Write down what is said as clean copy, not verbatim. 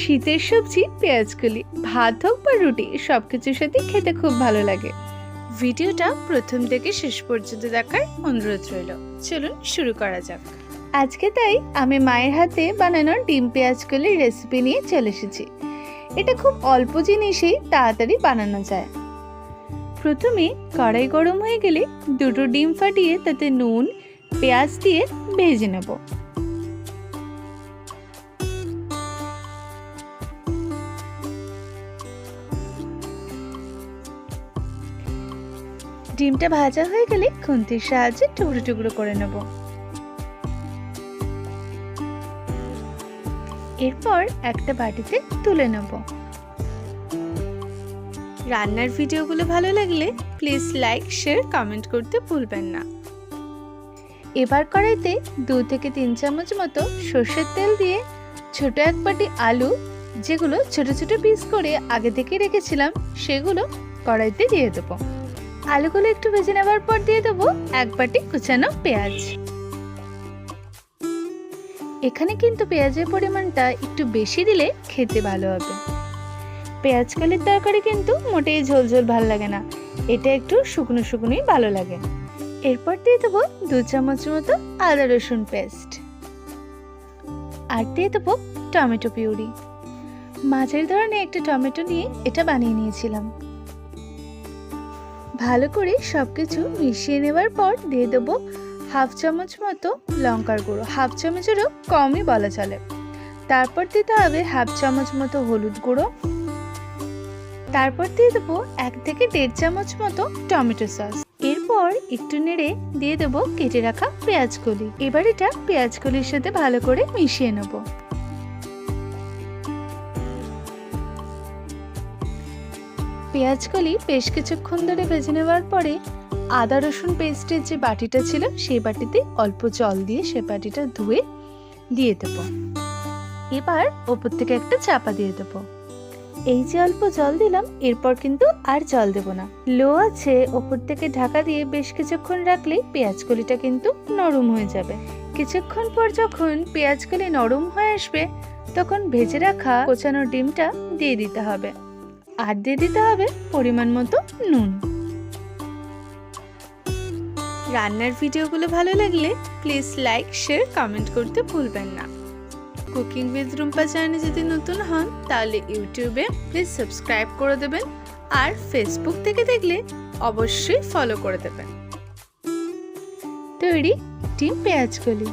শীতের সবজি পেঁয়াজকলি ভাত হোক বা রুটি সবকিছুর সাথে খেতে খুব ভালো লাগে। ভিডিওটা প্রথম থেকে শেষ পর্যন্ত দেখার অনুরোধ রইল। চলুন শুরু করা যাক। আজকে তাই আমি মায়ের হাতে বানানোর ডিম পেঁয়াজকলির রেসিপি নিয়ে চলে এসেছি। এটা খুব অল্প জিনিসেই তাড়াতাড়ি বানানো যায়। প্রথমে কড়াই গরম হয়ে গেলে দুটো ডিম ফাটিয়ে তাতে নুন পেঁয়াজ দিয়ে ভেজে নেব। ডিমটা ভাজা হয়ে গেলে খুন্তির সাহায্যে টুকরো টুকরো করে নেব। এরপর একটা বাটিতে তুলে নেব। রান্নার ভিডিওগুলো ভালো লাগলে প্লিজ লাইক শেয়ার কমেন্ট করতে ভুলবেন না। এবার কড়াইতে 2 থেকে 3 চামচ মতো সর্ষের তেল দিয়ে ছোট এক বাটি আলু, যেগুলো ছোট ছোট পিস করে আগে থেকে রেখেছিলাম, সেগুলো কড়াইতে দিয়ে দেবো। আলুগুলো একটু ভেজে নেওয়ার পর দিয়ে দেবো 1 বাটি কুচানো পেঁয়াজ। এখানে কিন্তু পেঁয়াজের পরিমাণটা একটু বেশি দিলে খেতে ভালো হবে। পেঁয়াজকলির তরকারি কিন্তু মোটেই ঝোল ঝোল ভালো লাগে না, এটা একটু শুকনো শুকনোই ভালো লাগে। এরপর দিয়ে দেবো 2 চামচ মতো আদা রসুন পেস্ট, আর দিয়ে দেবো টমেটো পিউরি। মাঝের ধরনের একটা টমেটো নিয়ে এটা বানিয়ে নিয়েছিলাম। ভালো করে সবকিছু মিশিয়ে নেবার পর দিয়ে দেবো 1/2 চামচ মতো লঙ্কার গুঁড়ো, 1/2 চামচেরও কমই বলা চলে। তারপর দিতে হবে 1/2 চামচ মতো হলুদ গুঁড়ো। তারপর দিয়ে দেবো 1 থেকে 1.5 চামচ মতো টমেটো সস। এরপর একটু নেড়ে দিয়ে দেবো কেটে রাখা পেঁয়াজকলি। এবার এটা পেঁয়াজকলির সাথে ভালো করে মিশিয়ে নেব। পেঁয়াজকলি বেশ কিছুক্ষণ ধরে ভেজে নেওয়ার পরে আদা রসুন পেস্টের যে বাটিটা ছিল সেই বাটিতে অল্প জল দিয়ে সে বাটিটা ধুয়ে দিয়ে দেবো। এবার ওপর থেকে একটা চাপা দিয়ে দেবো। এই যে অল্প জল দিলাম, এরপর কিন্তু আর জল দেব না। লো আছে ওপর থেকে ঢাকা দিয়ে বেশ কিছুক্ষণ রাখলেই পেঁয়াজকলিটা কিন্তু নরম হয়ে যাবে। কিছুক্ষণ পর যখন পেঁয়াজকলি নরম হয়ে আসবে, তখন ভেজে রাখা কোচানো ডিমটা দিয়ে দিতে হবে, আর দিয়ে দিতে হবে পরিমাণ মতো নুন। রান্নার ভিডিওগুলো ভালো লাগলে প্লিজ লাইক শেয়ার কমেন্ট করতে ভুলবেন না। কুকিং উইথ রুম্পা চ্যানেলে যদি নতুন হন তাহলে ইউটিউবে প্লিজ সাবস্ক্রাইব করে দেবেন, আর ফেসবুক থেকে দেখলে অবশ্যই ফলো করে দেবেন। তৈরি ডিম পেঁয়াজকলি।